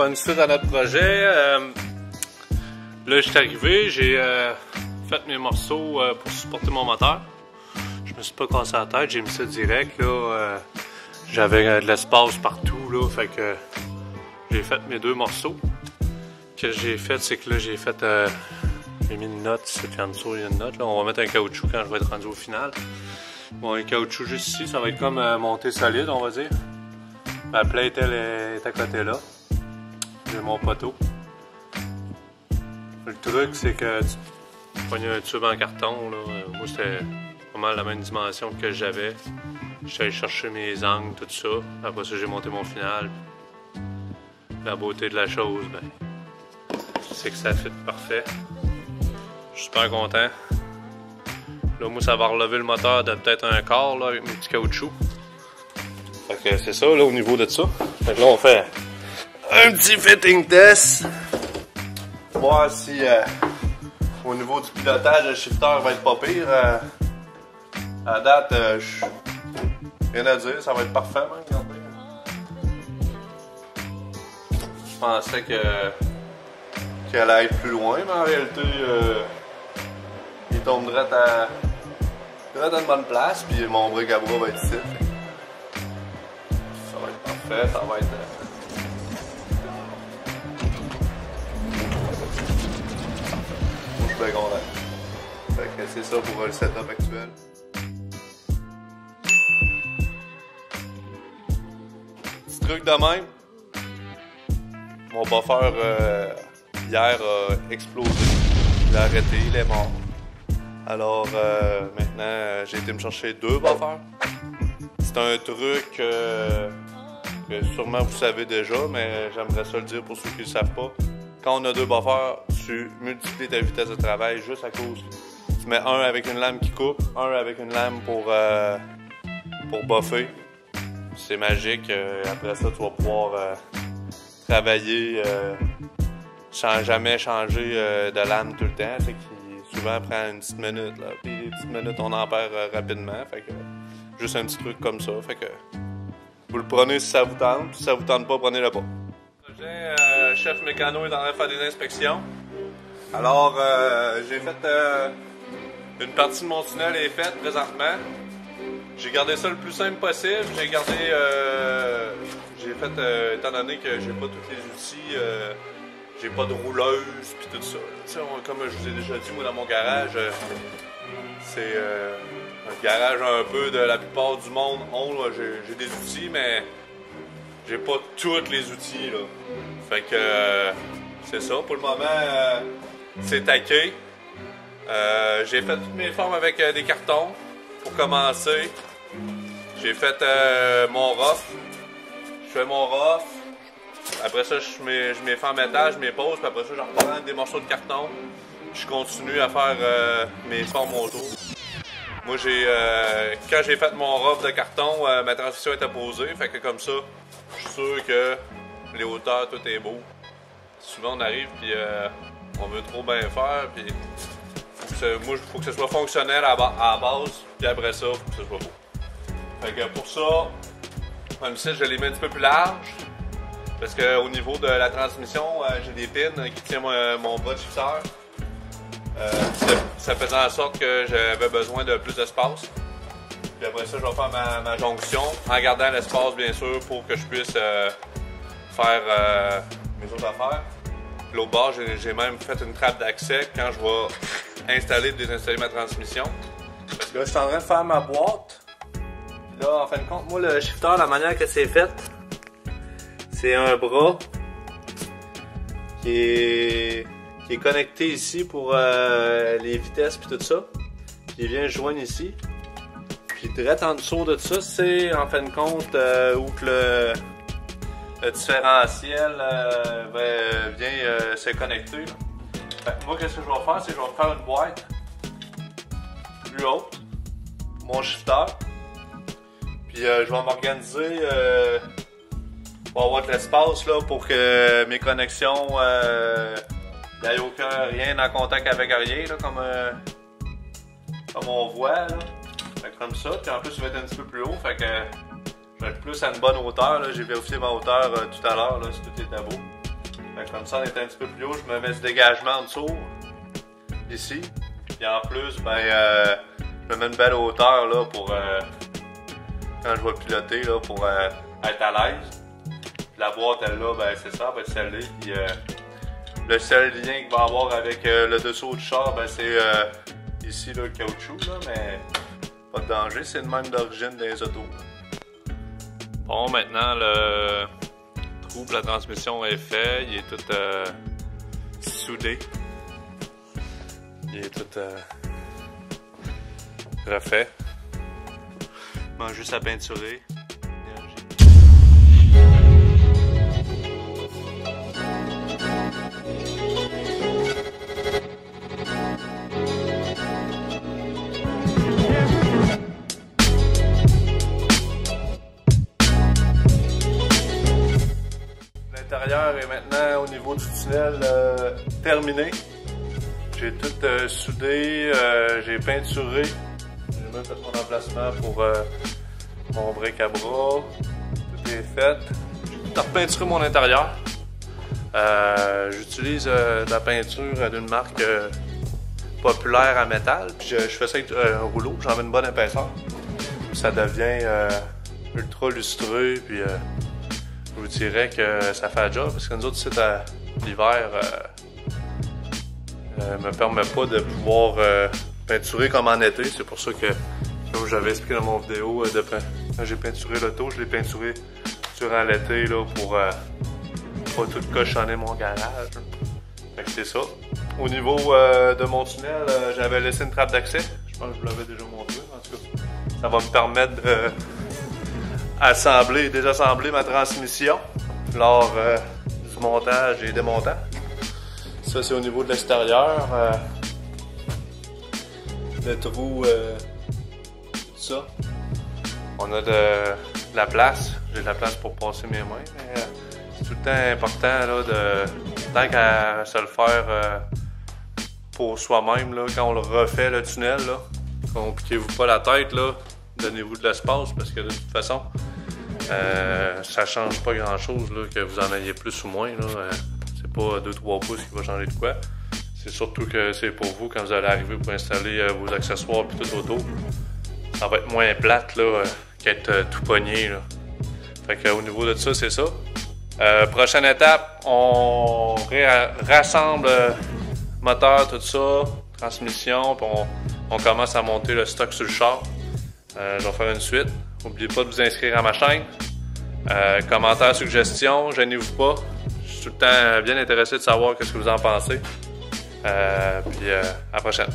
faire une suite à notre projet. Là, je suis arrivé, j'ai fait mes morceaux pour supporter mon moteur. Je me suis pas cassé la tête, j'ai mis ça direct. Là, j'avais de l'espace partout, là, fait que j'ai fait mes deux morceaux. Ce que j'ai fait, c'est que là, j'ai mis une note, c'est en dessous, il y a une note. Là. On va mettre un caoutchouc quand je vais être rendu au final. Bon, un caoutchouc juste ici, ça va être comme monté solide, on va dire. Ma plate, elle est à côté là. J'ai mon poteau. Le truc, c'est que tu pognes un tube en carton. Là. Moi, c'était pas mal la même dimension que j'avais. J'étais allé chercher mes angles, tout ça. Après ça, j'ai monté mon final. La beauté de la chose, ben, c'est que ça fit parfait. Je suis super content. Là, moi, ça va relever le moteur de peut-être un quart là, avec mes petits caoutchoucs. Fait que c'est ça, là, au niveau de ça. Fait que là, on fait un petit fitting test. Voir si, au niveau du pilotage, le shifter va être pas pire. À date, rien à dire, ça va être parfait, même, regardez. Je pensais qu'elle allait être plus loin, mais en réalité, il tombe direct à une bonne place, puis mon bric à bras va être ici. Ça va être parfait, ça va être... Moi, je suis bien content. Fait que c'est ça pour le setup actuel. Petit truc de même. Mon buffer hier a explosé. Il a arrêté, il est mort. Alors maintenant, j'ai été me chercher deux buffers. C'est un truc que sûrement vous savez déjà, mais j'aimerais ça le dire pour ceux qui ne le savent pas. Quand on a deux buffers, tu multiplies ta vitesse de travail juste à cause. Tu mets un avec une lame qui coupe, un avec une lame pour buffer. C'est magique. Après ça, tu vas pouvoir travailler sans jamais changer de lame tout le temps. Fait qu'il souvent prend une petite minute. Là. Puis les petites minutes, on en perd rapidement. Fait que juste un petit truc comme ça. Fait que vous le prenez si ça vous tente. Si ça vous tente pas, prenez-le pas. Chef mécano est en train de faire des inspections. Alors, j'ai fait une partie de mon tunnel est faite présentement. J'ai gardé ça le plus simple possible. J'ai gardé, étant donné que j'ai pas tous les outils, j'ai pas de rouleuse puis tout ça. Comme je vous ai déjà dit, moi dans mon garage, c'est un garage un peu de la plupart du monde ont. J'ai des outils, mais j'ai pas tous les outils là. Fait que c'est ça. Pour le moment, c'est taqué. J'ai fait toutes mes formes avec des cartons pour commencer. J'ai fait mon rough. Je fais mon rough. Après ça, je mets fait en métal, je mets pause. Puis après ça, je reprends des morceaux de carton. Je continue à faire mes formes autour. Moi, quand j'ai fait mon rough de carton, ma transmission était posée. Fait que comme ça, je suis sûr que les hauteurs, tout est beau. Souvent, on arrive puis on veut trop bien faire. Puis moi, il faut que ce soit fonctionnel à la base. Puis après ça, il faut que ce soit beau. Fait que pour ça, comme ça, je l'ai mis un petit peu plus large. Parce qu'au niveau de la transmission, j'ai des pins qui tiennent mon bras de shifter. Ça faisait en sorte que j'avais besoin de plus d'espace. Puis après ça, je vais faire ma jonction en gardant l'espace, bien sûr, pour que je puisse faire mes autres affaires. L'autre bord, j'ai même fait une trappe d'accès quand je vais installer et désinstaller ma transmission. Parce que là, je suis en train de faire ma boîte. Puis là, en fin de compte, moi, le shifter, la manière que c'est fait, c'est un bras qui est connecté ici pour les vitesses puis tout ça. Puis il vient se joindre ici. Puis direct en dessous de ça, c'est en fin de compte où que le différentiel vient se connecter. Fait que moi, qu'est-ce que je vais faire? C'est que je vais faire une boîte plus haute, mon shifter. Puis je vais m'organiser pour avoir de l'espace là, pour que mes connexions, il n'y ait rien en contact avec rien, là, comme on voit. Là. Fait que comme ça, puis en plus, il va être un petit peu plus haut. Fait que je vais être plus à une bonne hauteur. J'ai vérifié ma hauteur tout à l'heure, si tout était beau. Comme ça, on est un petit peu plus haut, je me mets du dégagement en dessous, ici. Puis en plus, je me mets une belle hauteur là, pour quand je vais piloter là, pour être à l'aise. La boîte, elle là, c'est ça, elle va être scellée. Puis le seul lien qu'il va avoir avec le dessous du char, c'est ici là, le caoutchouc, là, mais pas de danger, c'est le même d'origine des autos. Bon, maintenant le trou pour la transmission est fait, il est tout soudé. Il est tout refait. Il manque juste à peinturer. L'intérieur est maintenant au niveau du tunnel terminé. J'ai tout soudé, j'ai peinturé. J'ai même fait mon emplacement pour mon bric à bras. Tout est fait. J'ai tout repeinturé mon intérieur. J'utilise de la peinture d'une marque populaire à métal. Puis je fais ça avec un rouleau, j'en mets une bonne épaisseur. Ça devient ultra lustreux. Puis je vous dirais que ça fait le job parce que nous autres ici l'hiver me permet pas de pouvoir peinturer comme en été. C'est pour ça que, comme j'avais expliqué dans mon vidéo, quand j'ai peinturé l'auto, je l'ai peinturé durant l'été là, pour pas tout cochonner mon garage. Fait que c'est ça. Au niveau de mon tunnel, j'avais laissé une trappe d'accès. Je pense que je vous l'avais déjà montré. En tout cas, ça va me permettre de désassembler ma transmission lors du montage et démontage. Ça, c'est au niveau de l'extérieur. Le trou, tout ça. On a de la place. J'ai de la place pour passer mes mains. Mais c'est tout le temps important là, tant qu'à se le faire pour soi-même, là, quand on le refait, le tunnel, là, compliquez-vous pas la tête, là, donnez-vous de l'espace parce que de toute façon, ça change pas grand-chose là, que vous en ayez plus ou moins. C'est pas 2-3 pouces qui va changer de quoi. C'est surtout que c'est pour vous quand vous allez arriver pour installer vos accessoires et tout autour. Ça va être moins plate là, qu'être tout pogné. Là. Fait que, au niveau de ça, c'est ça. Prochaine étape, on rassemble moteur, tout ça, transmission, puis on commence à monter le stock sur le char. Je vais faire une suite. N'oubliez pas de vous inscrire à ma chaîne. Commentaires, suggestions, gênez-vous pas. Je suis tout le temps bien intéressé de savoir ce que vous en pensez. Puis à la prochaine.